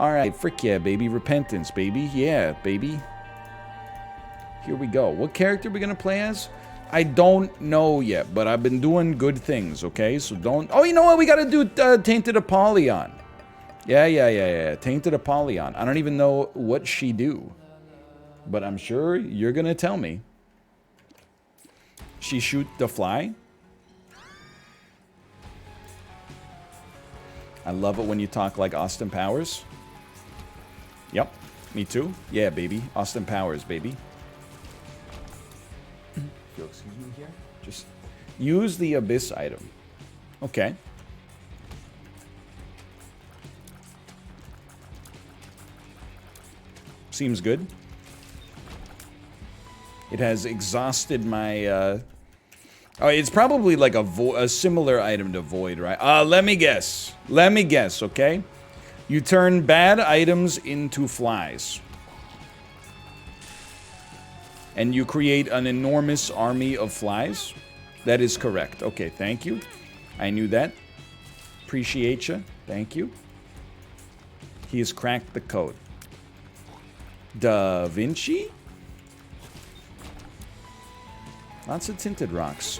Alright, frick yeah, baby. Repentance, baby. Yeah, baby. Here we go. What character are we gonna play as? I don't know yet, but I've been doing good things, okay? So don't... Oh, you know what? We gotta do Tainted Apollyon. Yeah. Tainted Apollyon. I don't even know what she do. But I'm sure you're gonna tell me. She shoot the fly? I love it when you talk like Austin Powers. Yep, me too. Yeah, baby. Austin Powers, baby. You'll excuse me here? Just use the Abyss item. Okay. Seems good. It has exhausted my, Oh, it's probably like a similar item to Void, right? Let me guess. Let me guess, okay? You turn bad items into flies. And you create an enormous army of flies? That is correct. Okay, thank you. I knew that. Appreciate you. Thank you. He has cracked the code. Da Vinci? Lots of tinted rocks.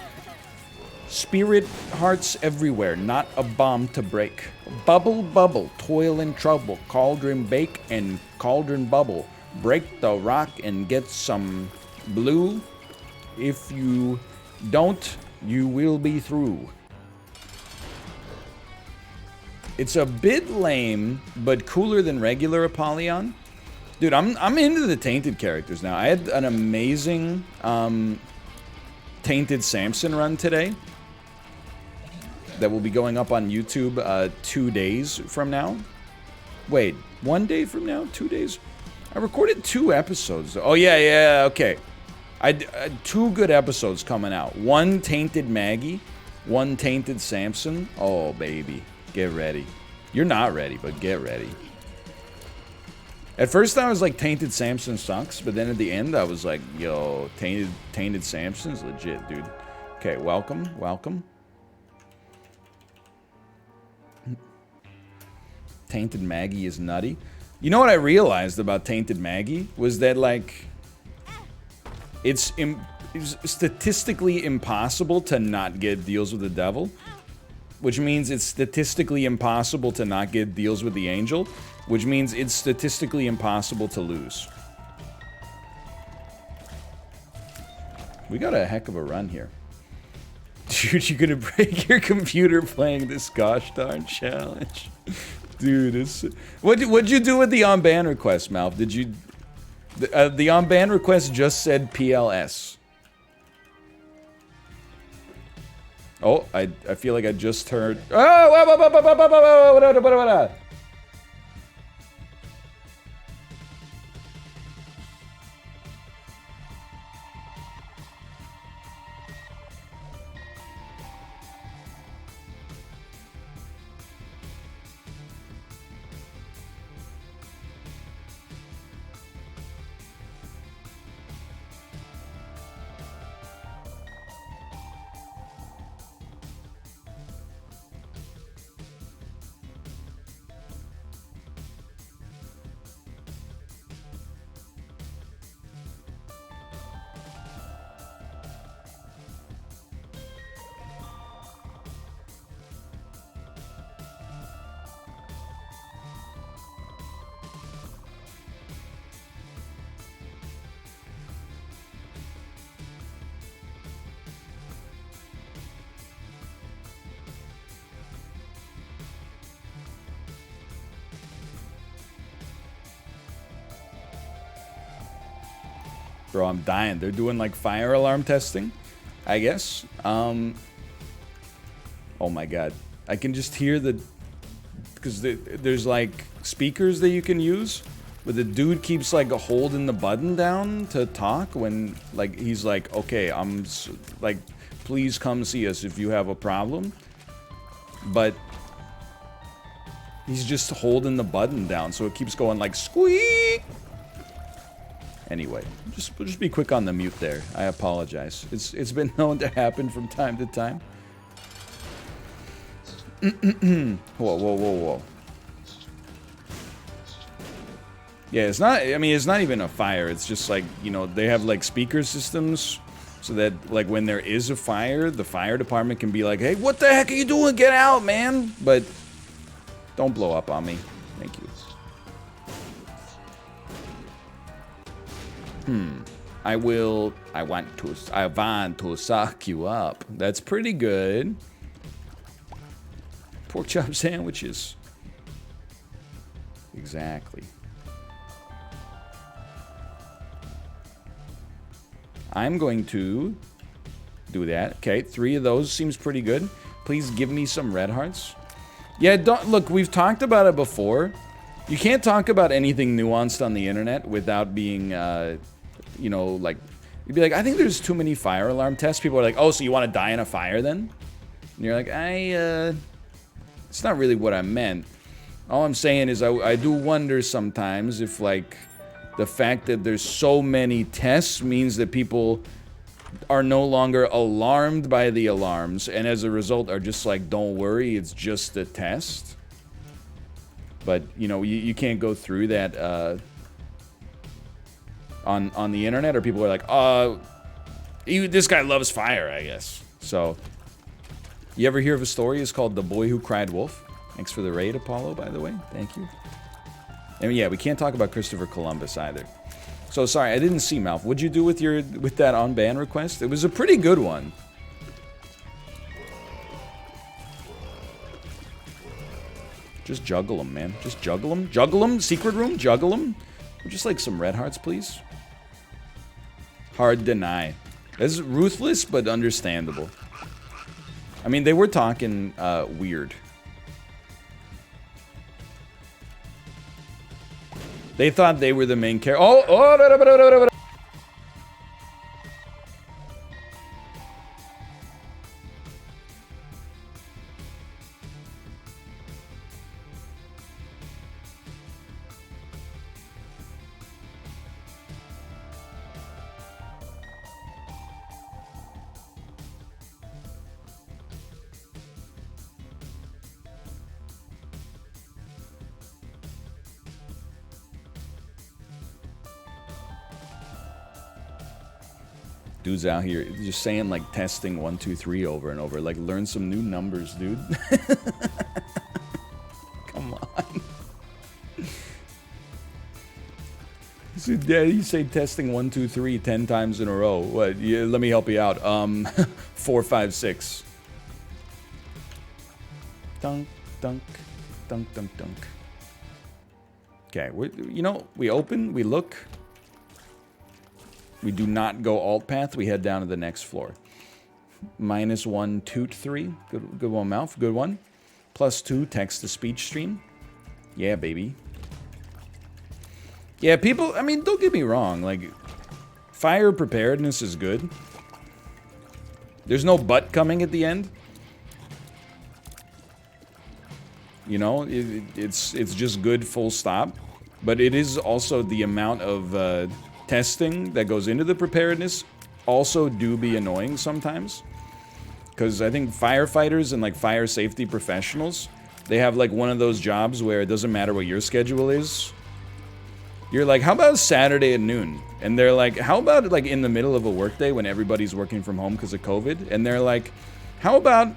Spirit hearts everywhere, not a bomb to break. Bubble, bubble, toil and trouble. Cauldron bake and cauldron bubble. Break the rock and get some blue. If you don't, you will be through. It's a bit lame, but cooler than regular Apollyon. Dude, I'm into the Tainted characters now. I had an amazing Tainted Samson run today that will be going up on YouTube 2 days from now. Wait, 1 day from now? 2 days? I recorded 2 episodes. Oh, yeah, okay. I 2 good episodes coming out. 1 Tainted Maggie, 1 Tainted Samson. Oh, baby. Get ready. You're not ready, but get ready. At first I was like, Tainted Samson sucks, but then at the end I was like, yo, Tainted Samson's legit, dude. Okay, welcome. Tainted Maggie is nutty. You know what I realized about Tainted Maggie? Was that, like, it's statistically impossible to not get deals with the devil. Which means it's statistically impossible to not get deals with the angel. Which means it's statistically impossible to lose. We got a heck of a run here. Dude, you're gonna break your computer playing this gosh darn challenge. Dude, it's... What'd you do with the on-ban request, Malf? Did you... The on-ban request just said PLS. Oh, I feel like I just heard... Oh! Bro, I'm dying. They're doing like fire alarm testing, I guess. Oh my god. I can just hear the... Because there's like speakers that you can use. But the dude keeps like holding the button down to talk when like he's like, okay, like, please come see us if you have a problem. But he's just holding the button down, so it keeps going like squeak. Anyway, just be quick on the mute there. I apologize. It's been known to happen from time to time. Whoa. Yeah, it's not, I mean, it's not even a fire. It's just like, you know, they have like speaker systems so that like when there is a fire, the fire department can be like, hey, what the heck are you doing? Get out, man. But don't blow up on me. Thank you. I want to suck you up. That's pretty good. Pork chop sandwiches. Exactly. I'm going to do that. Okay, 3 of those seems pretty good. Please give me some red hearts. Yeah, don't look, we've talked about it before. You can't talk about anything nuanced on the internet without being, you know, like, you'd be like, I think there's too many fire alarm tests. People are like, oh, so you want to die in a fire then? And you're like, it's not really what I meant. All I'm saying is I do wonder sometimes if, like, the fact that there's so many tests means that people are no longer alarmed by the alarms, and as a result are just like, don't worry, it's just a test. But, you know, you can't go through that on the internet, or people are like, this guy loves fire, I guess. So, you ever hear of a story? It's called The Boy Who Cried Wolf. Thanks for the raid, Apollo, by the way. Thank you. And yeah, we can't talk about Christopher Columbus either. So sorry, I didn't see Malf. What'd you do with that on ban request? It was a pretty good one. Just juggle them, man. Just juggle them. Juggle them. Secret room. Juggle them. Just like some red hearts, please. Hard deny. That's ruthless, but understandable. I mean, they were talking weird. They thought they were the main character. Oh! Dude's out here just saying like testing 1, 2, 3 over and over. Like, learn some new numbers, dude. Come on. So, yeah, you say testing 1, 2, 3 10 times in a row. What? Yeah, let me help you out. 4, 5, 6. Dunk, dunk, dunk, dunk, dunk. Okay, you know, we open, we look. We do not go alt path. We head down to the next floor. -1 toot 3. Good one, Mouth. Good one. +2 text to speech stream. Yeah, baby. Yeah, people. I mean, don't get me wrong. Like, fire preparedness is good. There's no but coming at the end. You know, it's just good. Full stop. But it is also the amount of testing that goes into the preparedness also do be annoying sometimes, because I think firefighters and like fire safety professionals, they have like one of those jobs where it doesn't matter what your schedule is. You're like, how about Saturday at noon? And they're like, how about like in the middle of a workday when everybody's working from home because of COVID? And they're like, how about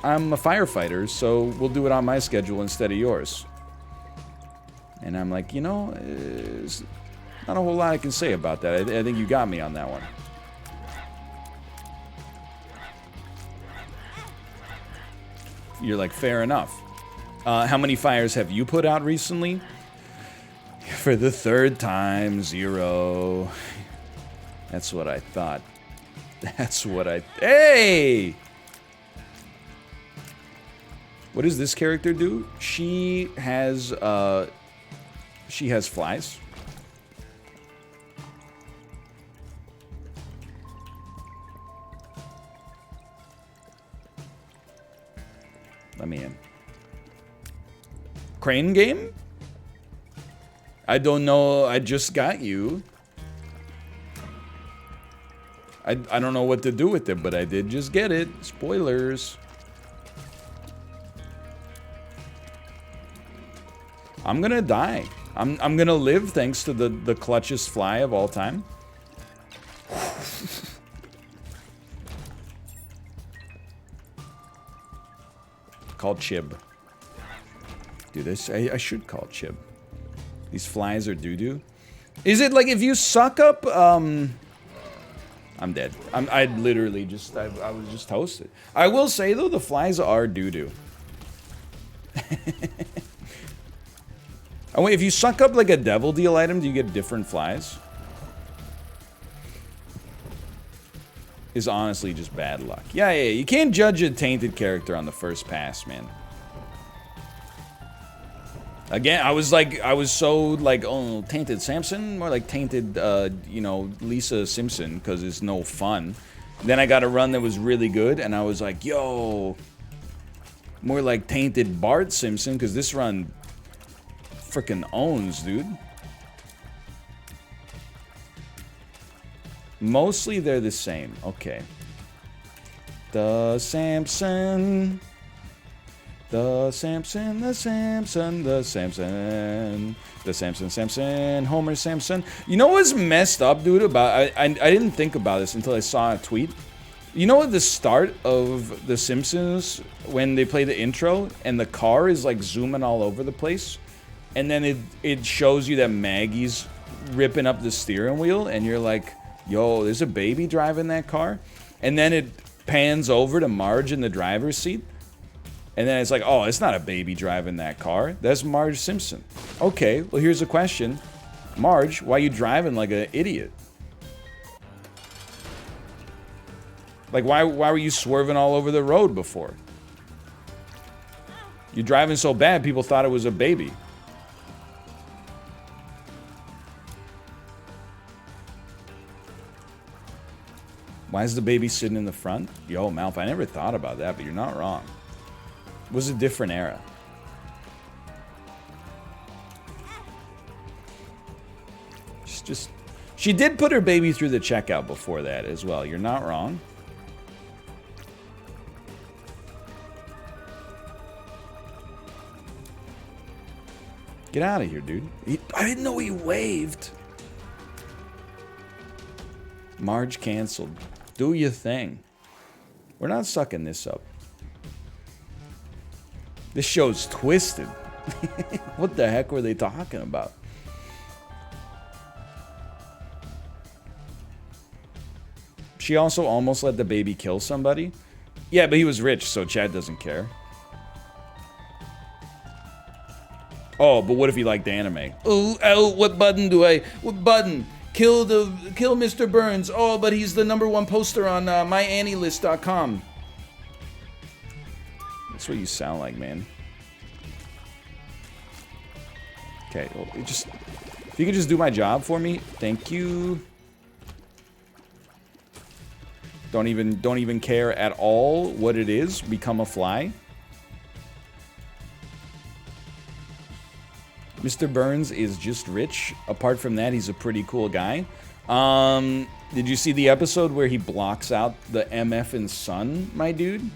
I'm a firefighter, so we'll do it on my schedule instead of yours. And I'm like, you know, not a whole lot I can say about that. I think you got me on that one. You're like, fair enough. How many fires have you put out recently? For the 3rd time, 0. That's what I thought. That's what I... Hey! What does this character do? She has flies. Let me in. Crane game? I don't know. I just got you. I don't know what to do with it, but I did just get it. Spoilers. I'm gonna die. I'm gonna live thanks to the clutchest fly of all time. Call Chib. Dude, this I should call Chib. These flies are doo-doo. Is it like if you suck up, I'm dead. I literally just, I was just toasted. I will say though, the flies are doo-doo. Oh wait, if you suck up like a devil deal item, do you get different flies? Is honestly just bad luck. Yeah, you can't judge a tainted character on the first pass, man. Again, I was so like, oh, tainted Samson, more like tainted, you know, Lisa Simpson, because it's no fun. Then I got a run that was really good, and I was like, yo, more like tainted Bart Simpson, because this run freaking owns, dude. Mostly they're the same. Okay. The Samson. The Samson, the Samson, the Samson. The Samson, Homer Samson. You know what's messed up, dude, about... I didn't think about this until I saw a tweet. You know at the start of The Simpsons, when they play the intro, and the car is, like, zooming all over the place? And then it shows you that Maggie's ripping up the steering wheel, and you're like, yo, there's a baby driving that car? And then it pans over to Marge in the driver's seat. And then it's like, oh, it's not a baby driving that car. That's Marge Simpson. Okay, well, here's a question. Marge, why are you driving like an idiot? Like, why were you swerving all over the road before? You're driving so bad, people thought it was a baby. Why is the baby sitting in the front? Yo, Malf, I never thought about that, but you're not wrong. It was a different era. She did put her baby through the checkout before that as well. You're not wrong. Get out of here, dude. I didn't know he waved. Marge canceled. Do your thing. We're not sucking this up. This show's twisted. What the heck were they talking about? She also almost let the baby kill somebody. Yeah, but he was rich, so Chad doesn't care. Oh, but what if he liked anime? Oh, what button do I... What button? Kill Mr. Burns. Oh, but he's the #1 poster on myannylist.com. That's what you sound like, man. Okay, well, if you could just do my job for me, thank you. Don't even care at all what it is. Become a fly. Mr. Burns is just rich. Apart from that, he's a pretty cool guy. Did you see the episode where he blocks out the MF and Son, my dude?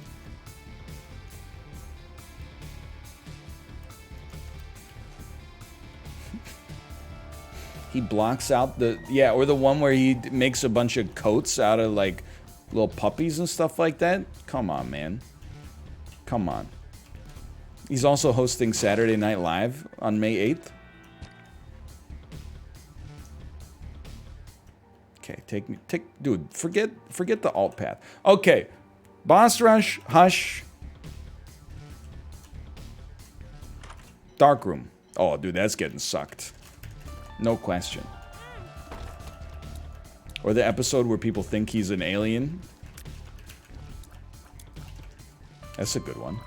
He blocks out the... Yeah, or the one where he makes a bunch of coats out of, like, little puppies and stuff like that. Come on, man. Come on. He's also hosting Saturday Night Live on May 8th. Okay, dude, forget the alt path. Okay, Boss Rush, Hush, Darkroom. Oh, dude, that's getting sucked. No question. Or the episode where people think he's an alien. That's a good one.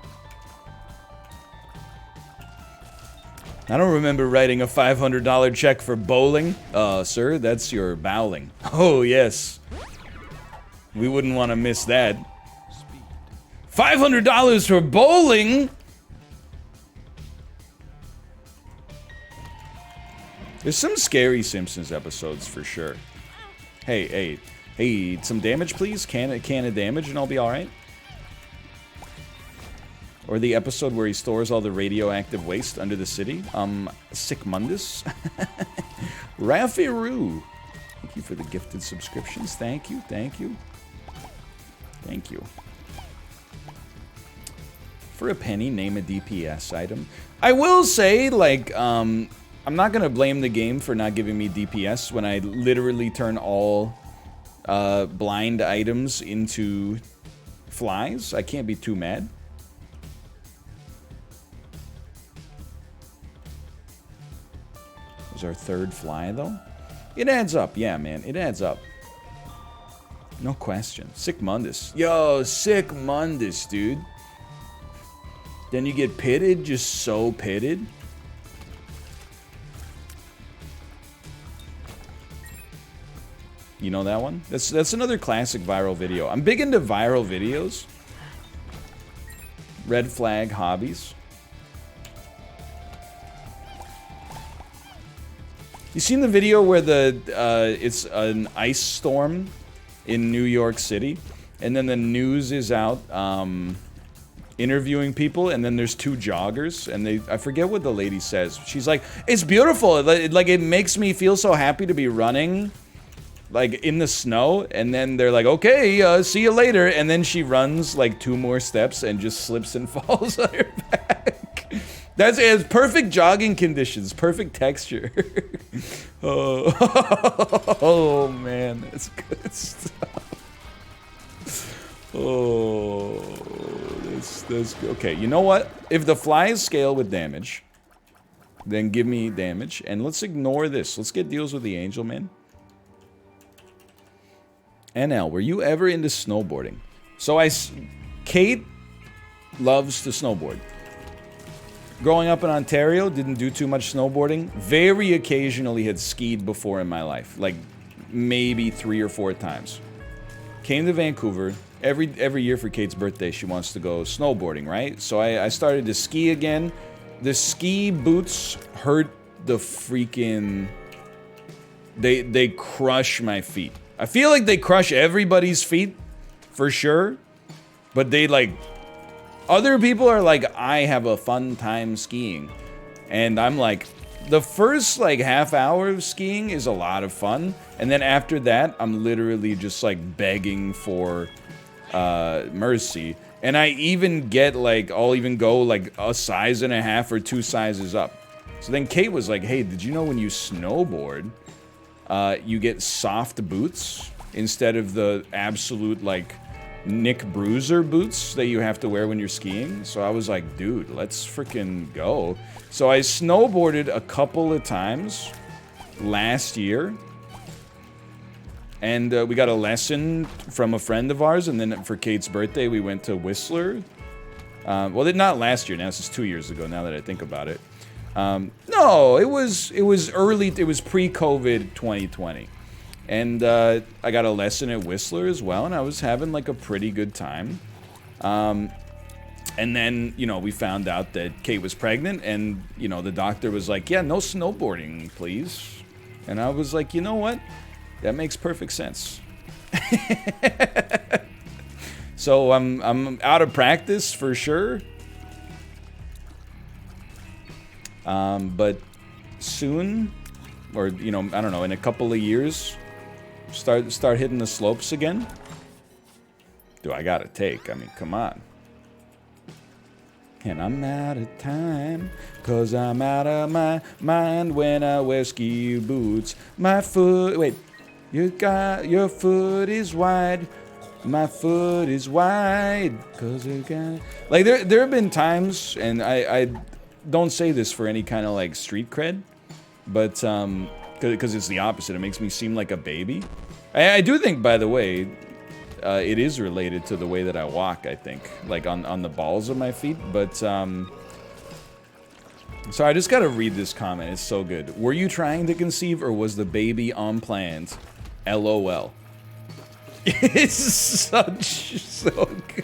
I don't remember writing a $500 check for bowling. Sir, that's your bowling. Oh, yes. We wouldn't want to miss that. $500 for bowling? There's some scary Simpsons episodes for sure. Hey, some damage, please? Can of damage and I'll be alright? Or the episode where he stores all the radioactive waste under the city. Sick Mundus. Raffiru. Thank you for the gifted subscriptions. Thank you, thank you. Thank you. For a penny, name a DPS item. I will say, like, I'm not gonna blame the game for not giving me DPS when I literally turn all blind items into flies. I can't be too mad. Was our third fly, though? It adds up, yeah, man. It adds up. No question. Sick Mundus. Yo, Sick Mundus, dude. Then you get pitted, just so pitted. You know that one? That's another classic viral video. I'm big into viral videos. Red flag hobbies. You seen the video where it's an ice storm in New York City, and then the news is out interviewing people, and then there's two joggers, and I forget what the lady says. She's like, "It's beautiful. Like it makes me feel so happy to be running, like in the snow." And then they're like, "Okay, see you later." And then she runs like 2 more steps and just slips and falls on her back. It's perfect jogging conditions, perfect texture. Oh man, that's good stuff. Oh, that's good. Okay, you know what? If the flies scale with damage, then give me damage, and let's ignore this. Let's get deals with the angel, man. NL, were you ever into snowboarding? So Kate loves to snowboard. Growing up in Ontario, didn't do too much snowboarding. Very occasionally had skied before in my life. Like, maybe 3 or 4 times. Came to Vancouver. Every year for Kate's birthday, she wants to go snowboarding, right? So I started to ski again. The ski boots hurt the freaking... They crush my feet. I feel like they crush everybody's feet, for sure. But they, like... Other people are like, I have a fun time skiing. And I'm like, the first like half hour of skiing is a lot of fun. And then after that, I'm literally just like begging for mercy. And I even get like, I'll even go like a size and a half or 2 sizes up. So then Kate was like, hey, did you know when you snowboard, you get soft boots instead of the absolute like Nick Bruiser boots that you have to wear when you're skiing? So I was like, dude, let's freaking go. So I snowboarded a couple of times last year. And we got a lesson from a friend of ours, and then for Kate's birthday, we went to Whistler. Well, not last year, now this is 2 years ago, now that I think about it. No, it was early, it was pre-COVID 2020. And I got a lesson at Whistler as well, and I was having like a pretty good time. And then, you know, we found out that Kate was pregnant, and, you know, the doctor was like, yeah, no snowboarding, please. And I was like, you know what? That makes perfect sense. So I'm out of practice for sure. But soon, or, you know, I don't know, in a couple of years, start hitting the slopes again. Do I gotta take? I mean, come on. And I'm out of time, 'cause I'm out of my mind when I wear ski boots. My foot, wait, your foot is wide. My foot is wide, 'cause you got... Like, there have been times, and I don't say this for any kind of, like, street cred, but, because it's the opposite. It makes me seem like a baby. I do think, by the way, it is related to the way that I walk, I think. Like, on the balls of my feet. But, so I just gotta read this comment. It's so good. Were you trying to conceive, or was the baby unplanned? LOL. It's so good.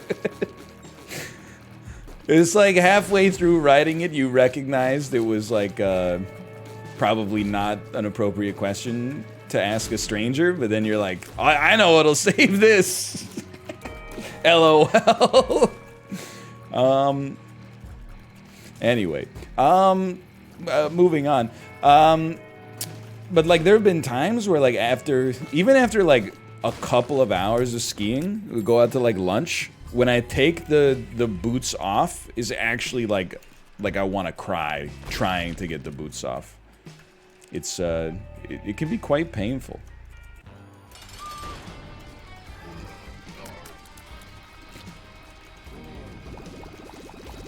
It's like halfway through writing it, you recognized it was like, probably not an appropriate question to ask a stranger, but then you're like, I know what'll save this. LOL. Anyway, moving on. But like there have been times where like even after like a couple of hours of skiing, we go out to like lunch. When I take the boots off, is actually like I want to cry trying to get the boots off. It's it can be quite painful.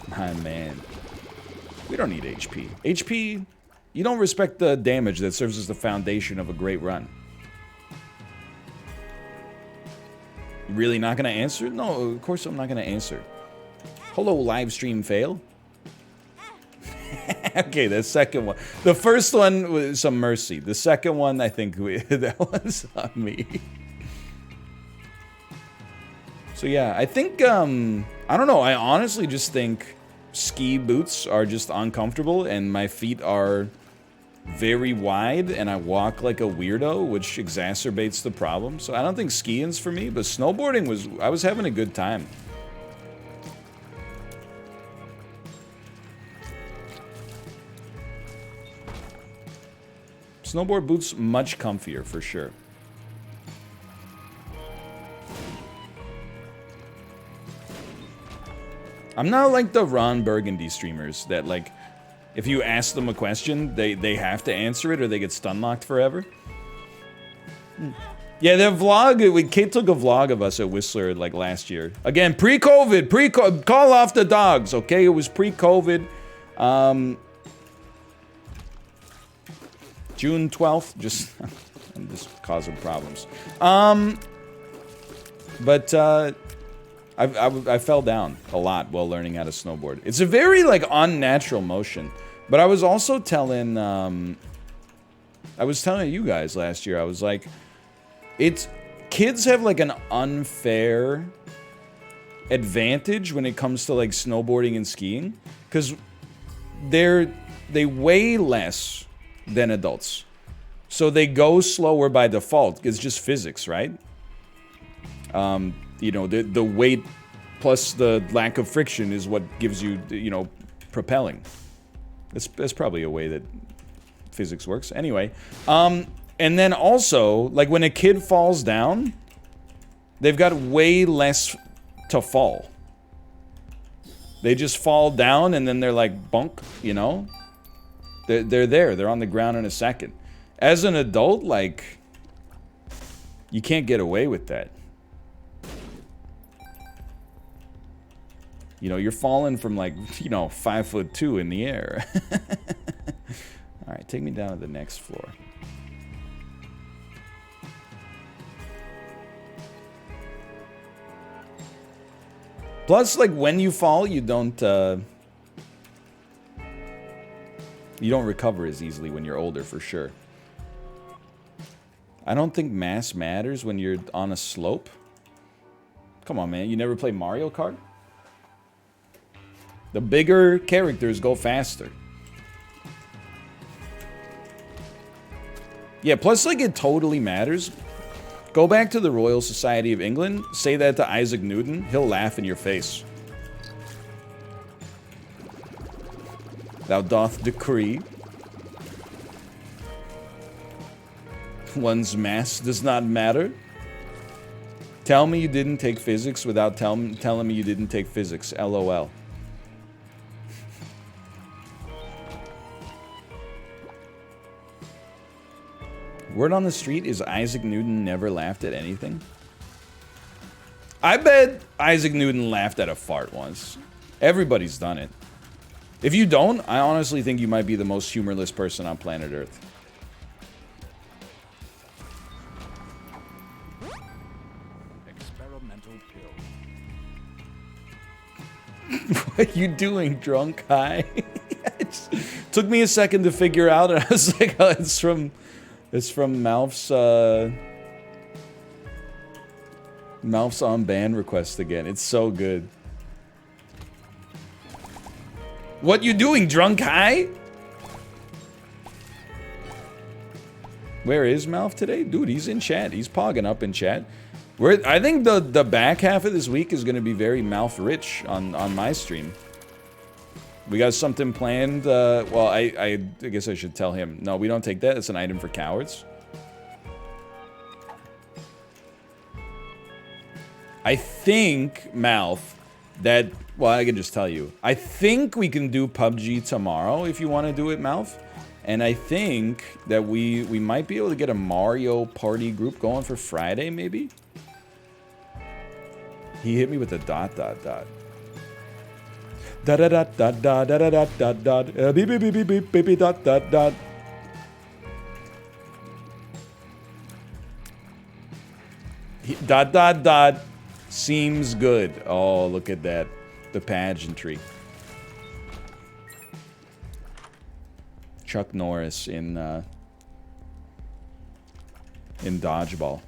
My man, we don't need HP. HP, you don't respect the damage that serves as the foundation of a great run. You really not gonna answer? No, of course I'm not gonna answer. Hello, live stream fail. Okay, the second one. The first one was some mercy. The second one, I think that was on me. So yeah, I think, I don't know, I honestly just think ski boots are just uncomfortable and my feet are very wide and I walk like a weirdo, which exacerbates the problem. So I don't think skiing's for me, but snowboarding I was having a good time. Snowboard boots, much comfier for sure. I'm not like the Ron Burgundy streamers that like, if you ask them a question, they have to answer it or they get stun locked forever. Yeah, the vlog, Kate took a vlog of us at Whistler like last year. Again, pre-COVID, call off the dogs, okay? It was pre-COVID. June 12th, I'm just causing problems. But I fell down a lot while learning how to snowboard. It's a very like unnatural motion. But I was also telling you guys last year, I was like, kids have like an unfair advantage when it comes to like snowboarding and skiing, because they weigh less than adults. So they go slower by default. It's just physics, right? You know, the weight plus the lack of friction is what gives you, you know, propelling. That's probably a way that physics works. Anyway, and then also, like when a kid falls down, they've got way less to fall. They just fall down and then they're like bunk, you know? They're there. They're on the ground in a second. As an adult, like, you can't get away with that. You know, you're falling from like, you know, 5'2" in the air. All right, take me down to the next floor. Plus, like, when you fall, you don't recover as easily when you're older, for sure. I don't think mass matters when you're on a slope. Come on, man. You never play Mario Kart? The bigger characters go faster. Yeah, plus, like, it totally matters. Go back to the Royal Society of England, say that to Isaac Newton, he'll laugh in your face. Thou doth decree. One's mass does not matter. Tell me you didn't take physics without telling me you didn't take physics. LOL. Word on the street is Isaac Newton never laughed at anything. I bet Isaac Newton laughed at a fart once. Everybody's done it. If you don't, I honestly think you might be the most humorless person on planet Earth. Experimental pill. What are you doing, drunk high? It took me a second to figure out, and I was like, oh, it's from Malph's Malph's on ban request again. It's so good. What you doing, drunk high? Where is Malph today? Dude, he's in chat. He's pogging up in chat. I think the back half of this week is going to be very Malph rich on my stream. We got something planned. Well, I guess I should tell him. No, we don't take that. It's an item for cowards. I think, Mouth, that... Well, I can just tell you. I think we can do PUBG tomorrow if you want to do it, Mouth. And I think that we might be able to get a Mario Party group going for Friday, maybe? He hit me with a ... Da da da da da da da da da da beep beep beep beep beep beep beep dot dot dot. Dot dot dot seems good. Oh, look at that, the pageantry. Chuck Norris in Dodgeball,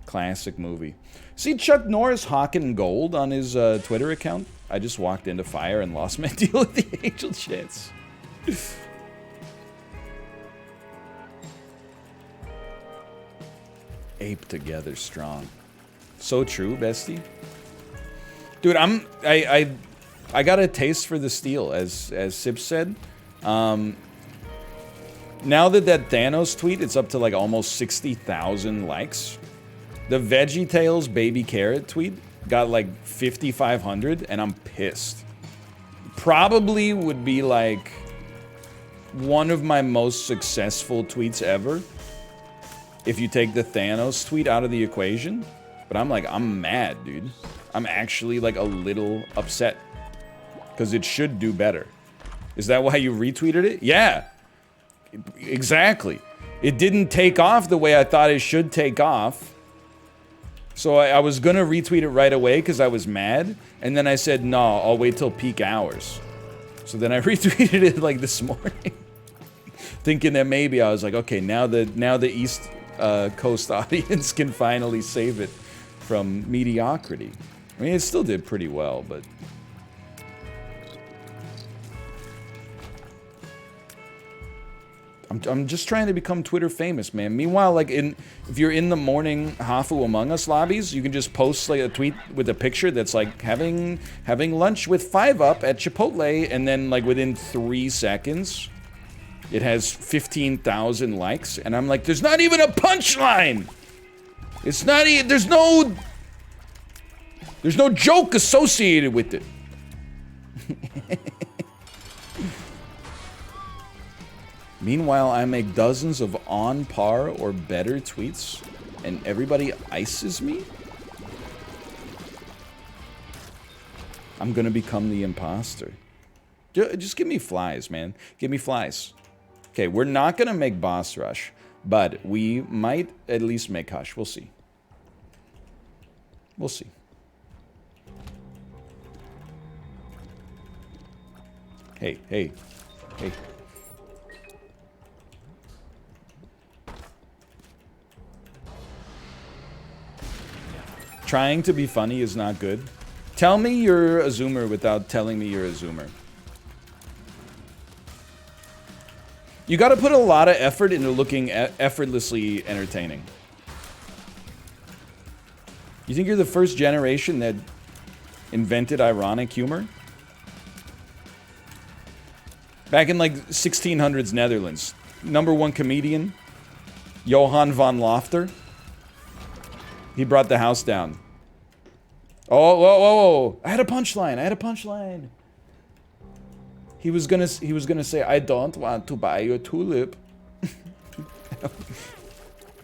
classic movie. See Chuck Norris hawking gold on his Twitter account. I just walked into fire and lost my deal with the Angel Chance. Ape together strong. So true, bestie. Dude, I got a taste for the steel, as Sip said. Now that Thanos tweet, it's up to like almost 60,000 likes. The VeggieTales Baby Carrot tweet got like 5,500, and I'm pissed. Probably would be like one of my most successful tweets ever if you take the Thanos tweet out of the equation. But I'm mad, dude. I'm actually like a little upset because it should do better. Is that why you retweeted it? Yeah, exactly. It didn't take off the way I thought it should take off. So I was gonna retweet it right away because I was mad, and then I said, no, I'll wait till peak hours. So then I retweeted it like this morning, thinking that maybe I was like, okay, now the East Coast audience can finally save it from mediocrity. I mean, it still did pretty well, but... I'm just trying to become Twitter famous, man. Meanwhile, like if you're in the morning Hafu Among Us lobbies, you can just post like a tweet with a picture that's like having lunch with 5UP at Chipotle, and then like within 3 seconds, it has 15,000 likes, and I'm like, there's not even a punchline. It's not even there's no joke associated with it. Meanwhile, I make dozens of on par or better tweets, and everybody ices me? I'm gonna become the imposter. Just give me flies, man. Give me flies. Okay, we're not gonna make boss rush, but we might at least make hush. We'll see. We'll see. Hey, hey, hey. Trying to be funny is not good. Tell me you're a Zoomer without telling me you're a Zoomer. You gotta put a lot of effort into looking effortlessly entertaining. You think you're the first generation that invented ironic humor? Back in like 1600s Netherlands, #1 comedian, Johan van Lofter. He brought the house down. Oh, whoa, whoa, whoa. I had a punchline. He was gonna say, I don't want to buy your tulip.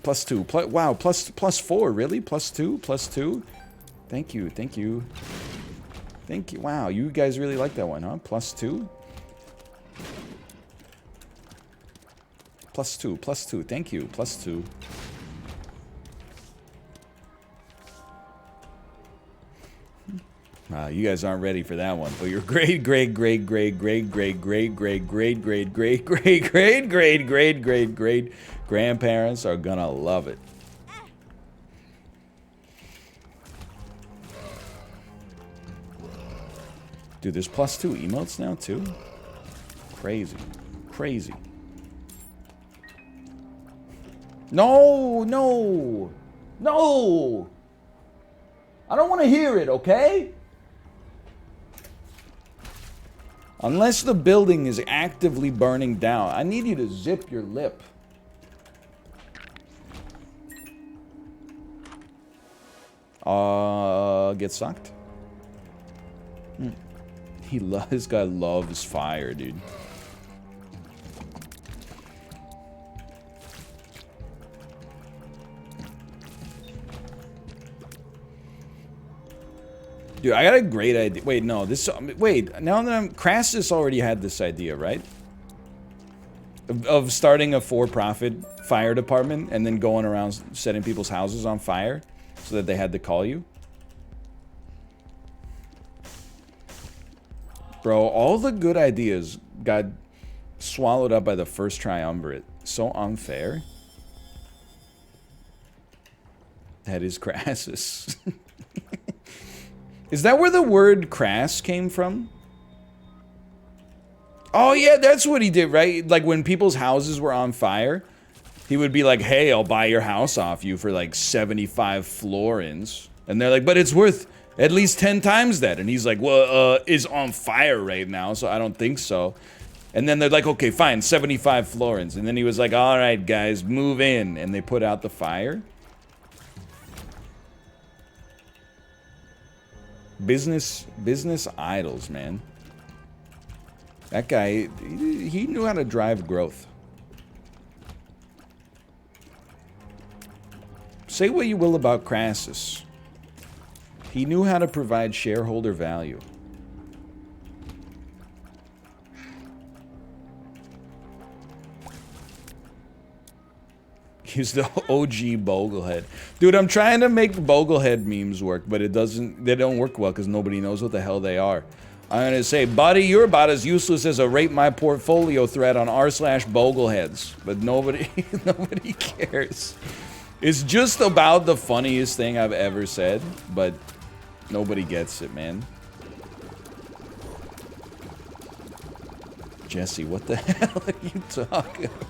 +2. Wow, +4, really? +2? Thank you. Wow, you guys really like that one, huh? +2? +2. Thank you. +2. You guys aren't ready for that one, but your great grandparents are gonna love it. Dude, there's +2 emotes now too? Crazy. No! I don't want to hear it, okay? Unless the building is actively burning down. I need you to zip your lip. Get sucked? This guy loves fire, dude. Dude, I got a great idea. Wait, no, this... Wait, now that I'm... Crassus already had this idea, right? Of starting a for-profit fire department and then going around setting people's houses on fire so that they had to call you. Bro, all the good ideas got swallowed up by the first triumvirate. So unfair. That is Crassus. Is that where the word crass came from? Oh yeah, that's what he did, right? Like when people's houses were on fire, he would be like, hey, I'll buy your house off you for like 75 florins. And they're like, but it's worth at least 10 times that. And he's like, well, it's on fire right now, so I don't think so. And then they're like, okay, fine, 75 florins. And then he was like, all right, guys, move in. And they put out the fire. Business idols, man. That guy, he knew how to drive growth. Say what you will about Crassus. He knew how to provide shareholder value. He's the OG Boglehead. Dude, I'm trying to make Boglehead memes work, but they don't work well because nobody knows what the hell they are. I'm gonna say, buddy, you're about as useless as a rate my portfolio thread on r/Bogleheads. But nobody cares. It's just about the funniest thing I've ever said, but nobody gets it, man. Jesse, what the hell are you talking about?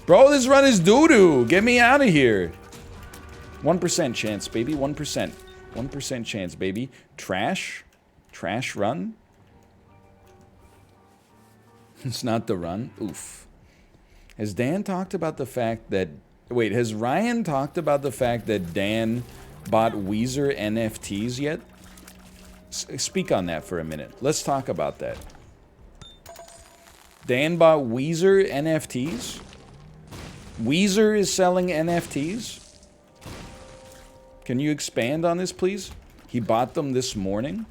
Bro, this run is doo-doo. Get me out of here. 1% chance, baby. 1%. 1% chance, baby. Trash? Trash run? It's not the run. Oof. Has Dan talked about the fact that... Wait, has Ryan talked about the fact that Dan bought Weezer NFTs yet? Speak on that for a minute. Let's talk about that. Dan bought Weezer NFTs? Weezer is selling NFTs? Can you expand on this, please? He bought them this morning?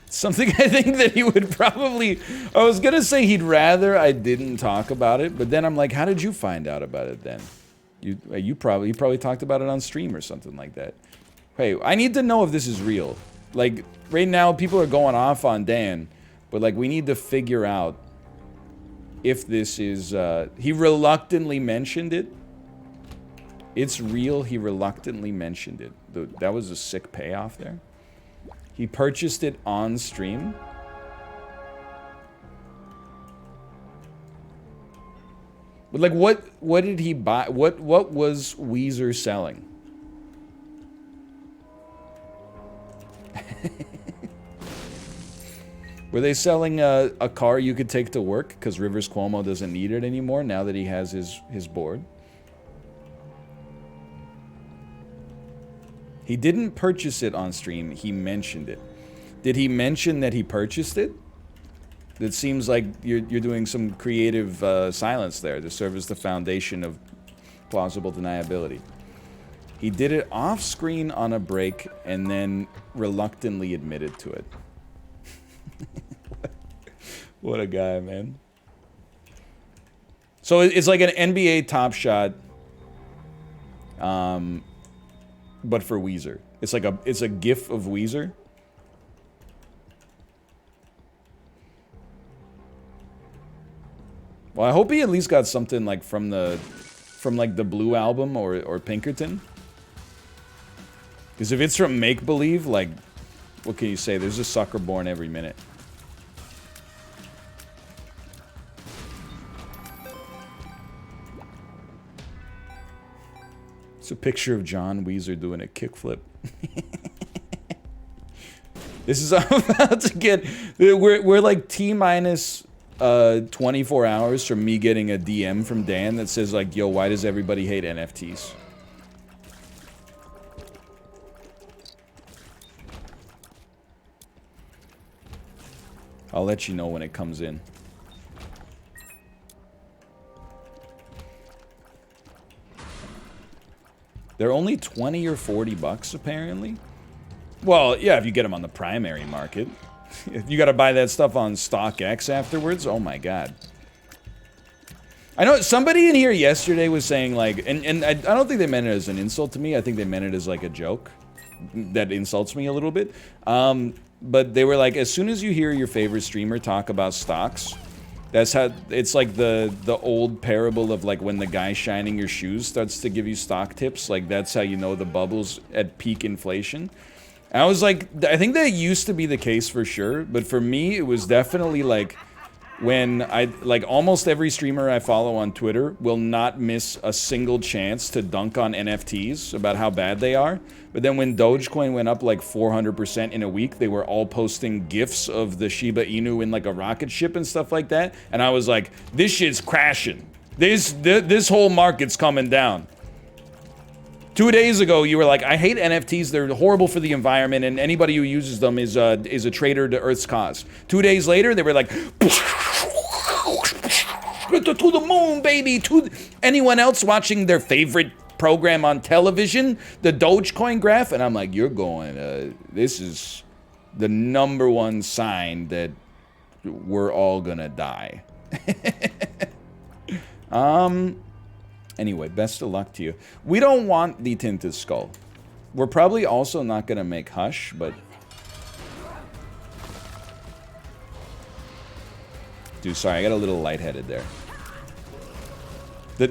Something I think that he would probably... I was gonna say he'd rather I didn't talk about it, but then I'm like, how did you find out about it then? You probably talked about it on stream or something like that. Hey, I need to know if this is real. Like, right now, people are going off on Dan, but, like, we need to figure out if this is, he reluctantly mentioned it. It's real, he reluctantly mentioned it. That was a sick payoff there. He purchased it on stream. But, like, what did he buy? What was Weezer selling? Were they selling a car you could take to work because Rivers Cuomo doesn't need it anymore now that he has his board? He didn't purchase it on stream, he mentioned it. Did he mention that he purchased it? It seems like you're doing some creative silence there to serve as the foundation of plausible deniability. He did it off screen on a break and then reluctantly admitted to it. What a guy, man. So it's like an NBA Top Shot, but for Weezer. It's a GIF of Weezer. Well, I hope he at least got something like from like the Blue album or Pinkerton. Because if it's from Make Believe, like, what can you say? There's a sucker born every minute. It's a picture of John Weezer doing a kickflip. This is about to get... We're like T-minus 24 hours from me getting a DM from Dan that says like, yo, why does everybody hate NFTs? I'll let you know when it comes in. They're only 20 or 40 bucks, apparently. Well, yeah, if you get them on the primary market. If you gotta buy that stuff on StockX afterwards, oh my god. I know somebody in here yesterday was saying, like, and I don't think they meant it as an insult to me. I think they meant it as, like, a joke that insults me a little bit. But they were like, as soon as you hear your favorite streamer talk about stocks, that's how, it's like the old parable of like when the guy shining your shoes starts to give you stock tips. Like that's how you know the bubble's at peak inflation. And I was like, I think that used to be the case for sure. But for me, it was definitely like when like almost every streamer I follow on Twitter will not miss a single chance to dunk on NFTs about how bad they are. But then when Dogecoin went up like 400% in a week, they were all posting GIFs of the Shiba Inu in like a rocket ship and stuff like that. And I was like, this shit's crashing. This whole market's coming down. 2 days ago, you were like, I hate NFTs. They're horrible for the environment, and anybody who uses them is a traitor to Earth's cause. 2 days later, they were like, to the moon, baby. To anyone else watching their favorite program on television, the Dogecoin graph, and I'm like, you're going, this is the #1 sign that we're all gonna die. Anyway, best of luck to you. We don't want the Tinted Skull. We're probably also not gonna make Hush, but... Dude, sorry, I got a little lightheaded there.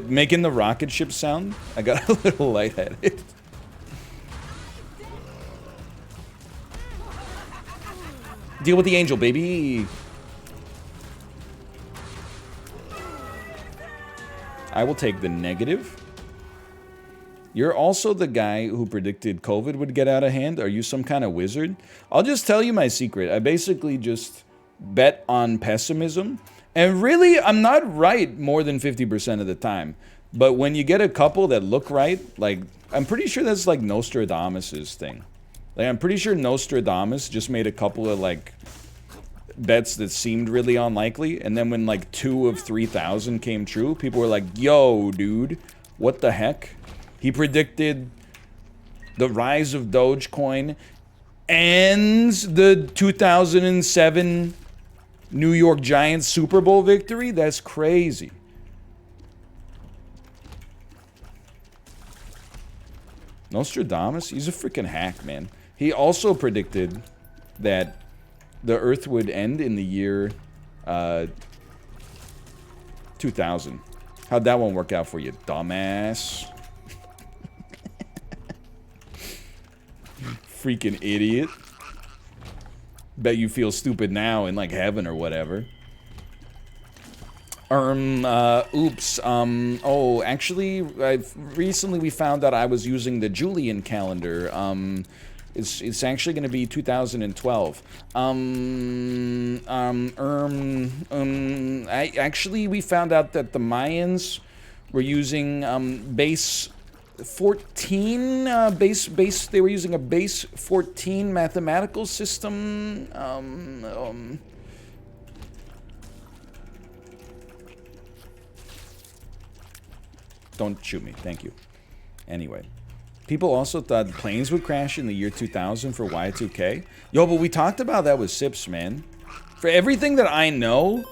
Making the rocket ship sound, I got a little lightheaded. Deal with the angel, baby! I will take the negative. You're also the guy who predicted COVID would get out of hand. Are you some kind of wizard? I'll just tell you my secret. I basically just bet on pessimism. And really, I'm not right more than 50% of the time. But when you get a couple that look right, like, I'm pretty sure that's like Nostradamus' thing. Like, I'm pretty sure Nostradamus just made a couple of, like, bets that seemed really unlikely, and then when like 2 of 3,000 came true, people were like, yo, dude, what the heck? He predicted the rise of Dogecoin and the 2007 New York Giants Super Bowl victory? That's crazy. Nostradamus, he's a freaking hack, man. He also predicted that the Earth would end in the year 2000. How'd that one work out for you, dumbass? Freaking idiot. Bet you feel stupid now in like heaven or whatever. Oops. Oh, actually, recently we found out I was using the Julian calendar. It's actually going to be 2012. Actually, we found out that the Mayans were using base 14. They were using a base 14 mathematical system. Don't shoot me. Thank you. Anyway. People also thought planes would crash in the year 2000 for Y2K. Yo, but we talked about that with Sips, man. For everything that I know,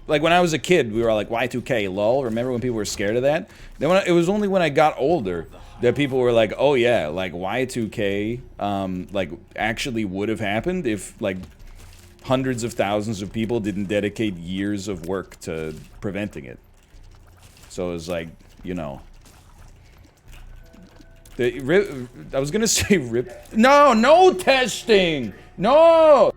like when I was a kid, we were like, Y2K, lol. Remember when people were scared of that? Then it was only when I got older that people were like, oh yeah, like Y2K, like actually would have happened if like hundreds of thousands of people didn't dedicate years of work to preventing it. So it was like, you know. I was gonna say rip. No, no testing! No!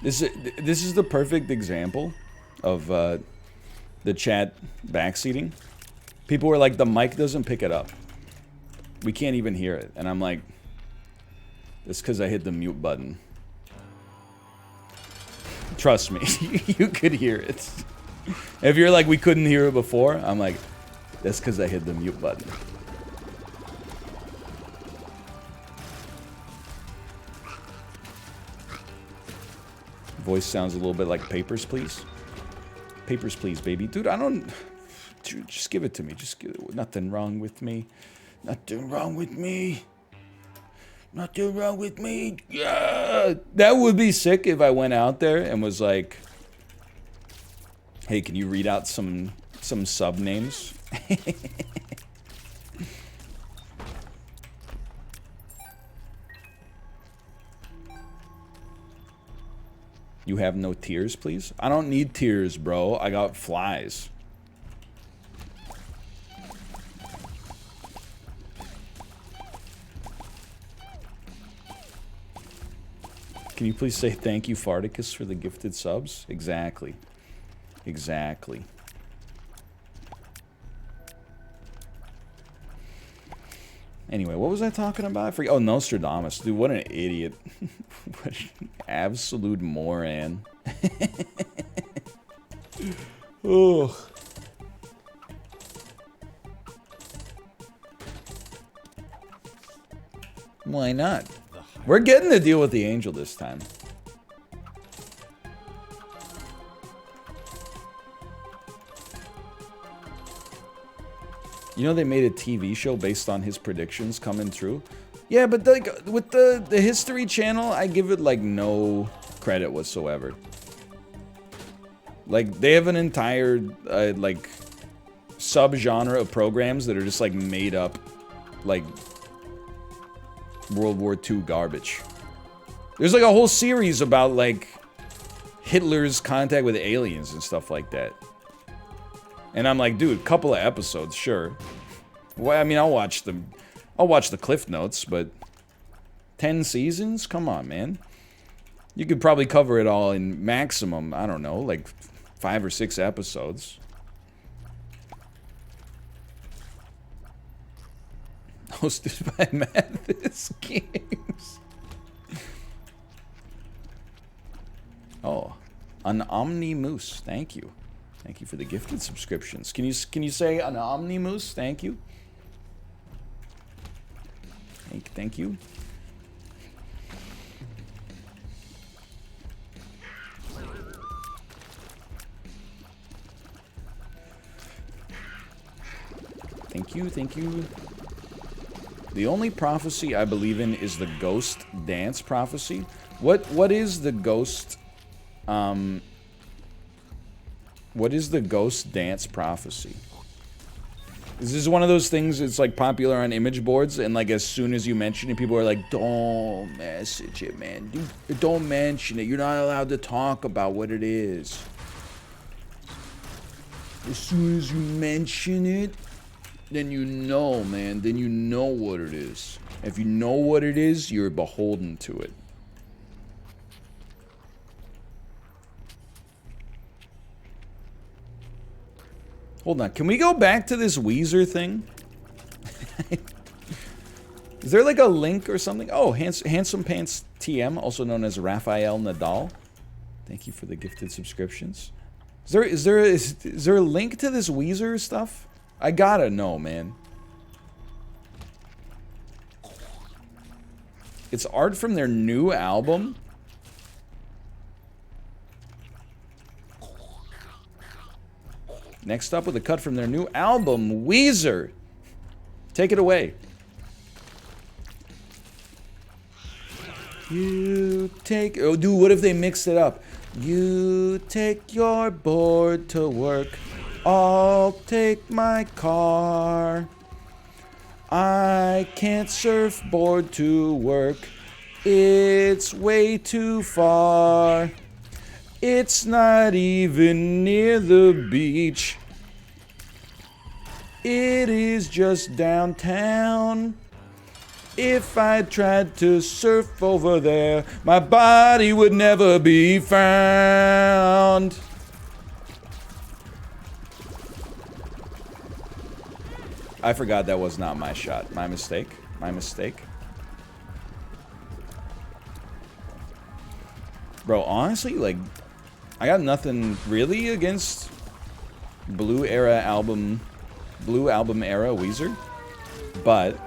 This is the perfect example of the chat backseating. People were like, the mic doesn't pick it up. We can't even hear it. And I'm like, it's because I hit the mute button. Trust me, you could hear it. If you're like, we couldn't hear it before, I'm like, that's because I hit the mute button. Voice sounds a little bit like Papers, Please. Papers, Please, baby. Dude, I don't... Dude, just give it to me. Just give it. Nothing wrong with me. Nothing wrong with me. Nothing wrong with me. Yeah! That would be sick if I went out there and was like, hey, can you read out some sub names? You have no tears, please? I don't need tears, bro. I got flies. Can you please say thank you, Farticus, for the gifted subs? Exactly. Exactly. Anyway, what was I talking about? I forget. Oh, Nostradamus. Dude, what an idiot. What an absolute moron. Ugh. Why not? We're getting to deal with the angel this time. You know they made a TV show based on his predictions coming true? Yeah, but like with the History Channel, I give it like no credit whatsoever. Like they have an entire like sub-genre of programs that are just like made up like World War II garbage. There's like a whole series about like Hitler's contact with aliens and stuff like that. And I'm like, dude, couple of episodes, sure. Well, I mean, I'll watch the Cliff Notes, but 10 seasons? Come on, man. You could probably cover it all in maximum, I don't know, like 5 or 6 episodes. Hosted by Mathis Games. Oh, an Omni-Moose. Thank you. Thank you for the gifted subscriptions. Can you say an Omni-Moose? Thank you. Thank you. Thank you, thank you. The only prophecy I believe in is the ghost dance prophecy. What is the ghost what is the ghost dance prophecy? This is one of those things that's like popular on image boards, and like as soon as you mention it, people are like, don't message it, man. Don't mention it. You're not allowed to talk about what it is. As soon as you mention it, then you know, man. Then you know what it is. If you know what it is, you're beholden to it. Hold on, can we go back to this Weezer thing? Is there like a link or something? Oh, Handsome Pants TM, also known as Rafael Nadal. Thank you for the gifted subscriptions. Is there a link to this Weezer stuff? I gotta know, man. It's art from their new album? Next up with a cut from their new album, Weezer. Take it away. You take... Oh, dude, what if they mixed it up? You take your board to work. I'll take my car. I can't surfboard to work. It's way too far. It's not even near the beach. It is just downtown. If I tried to surf over there, my body would never be found. I forgot that was not my shot. My mistake. My mistake. Bro, honestly, like, I got nothing really against Blue Album era Weezer. But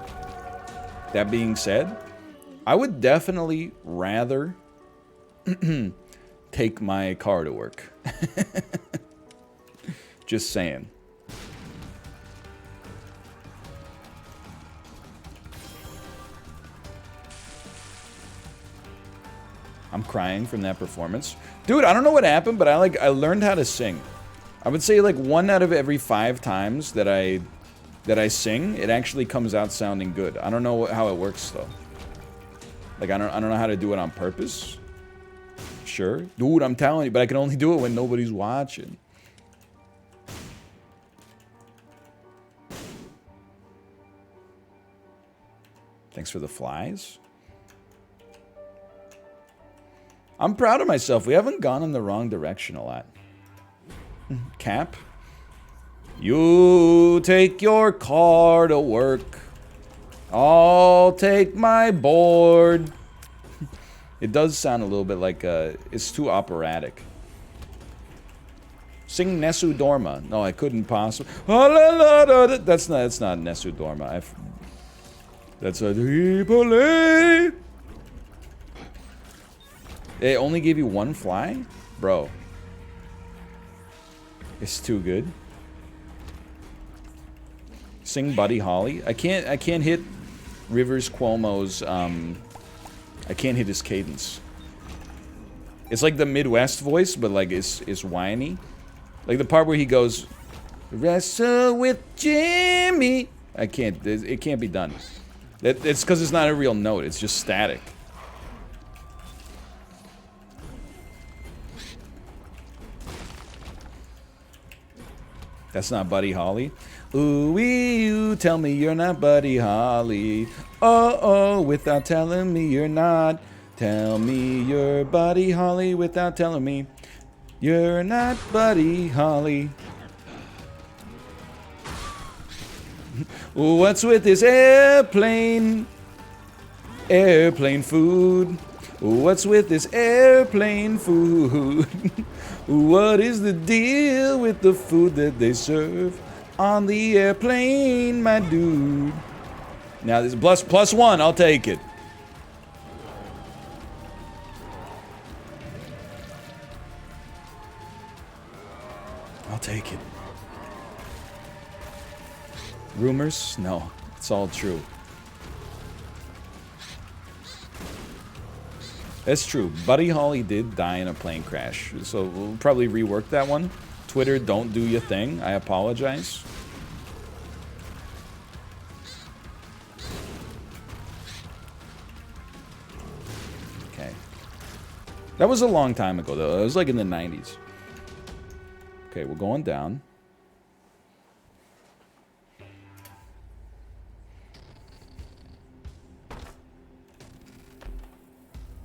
that being said, I would definitely rather take my car to work. Just saying. I'm crying from that performance. Dude, I don't know what happened, but I learned how to sing. I would say like 1 out of every 5 times that I sing, it actually comes out sounding good. I don't know how it works though. Like I don't know how to do it on purpose. Sure. Dude, I'm telling you, but I can only do it when nobody's watching. Thanks for the flies. I'm proud of myself. We haven't gone in the wrong direction a lot. Cap. You take your car to work. I'll take my board. It does sound a little bit like it's too operatic. Sing Nesu Dorma. No, I couldn't possibly. That's not Nesu Dorma. That's a Tripoli. They only gave you 1 fly? Bro. It's too good. Sing Buddy Holly. I can't hit Rivers Cuomo's I can't hit his cadence. It's like the Midwest voice, but like it's whiny. Like the part where he goes, "Wrestle with Jimmy." I can't. It can't be done. It's because it's not a real note. It's just static. That's not Buddy Holly. Ooh, you tell me you're not Buddy Holly. Oh, without telling me you're not. Tell me you're Buddy Holly without telling me you're not Buddy Holly. What's with this airplane? Airplane food. What's with this airplane food? What is the deal with the food that they serve on the airplane, my dude? Now this is plus 1, I'll take it. I'll take it. Rumors? No, it's all true. That's true. Buddy Holly did die in a plane crash, so we'll probably rework that one. Twitter, don't do your thing. I apologize. Okay. That was a long time ago, though. It was like in the 90s. Okay, we're going down.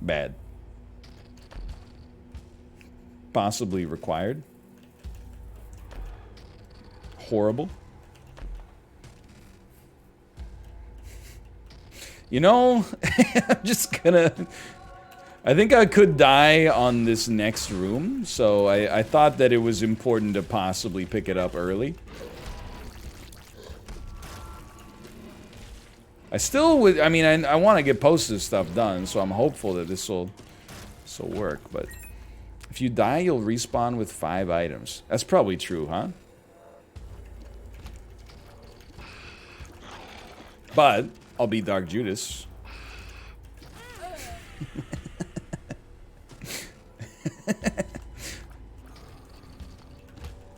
Bad. Possibly required. Horrible. You know, I'm just gonna... I think I could die on this next room, so I thought that it was important to possibly pick it up early. I still would, I mean, I want to get posted stuff done, so I'm hopeful that this'll work, but if you die, you'll respawn with 5 items. That's probably true, huh? But I'll be Dark Judas.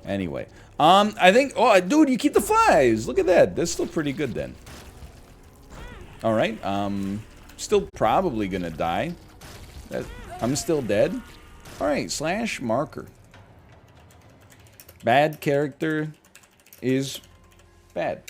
Anyway, I think, oh, dude, you keep the flies. Look at that. That's still pretty good then. All right, still probably gonna die. I'm still dead. All right, slash marker. Bad character is bad.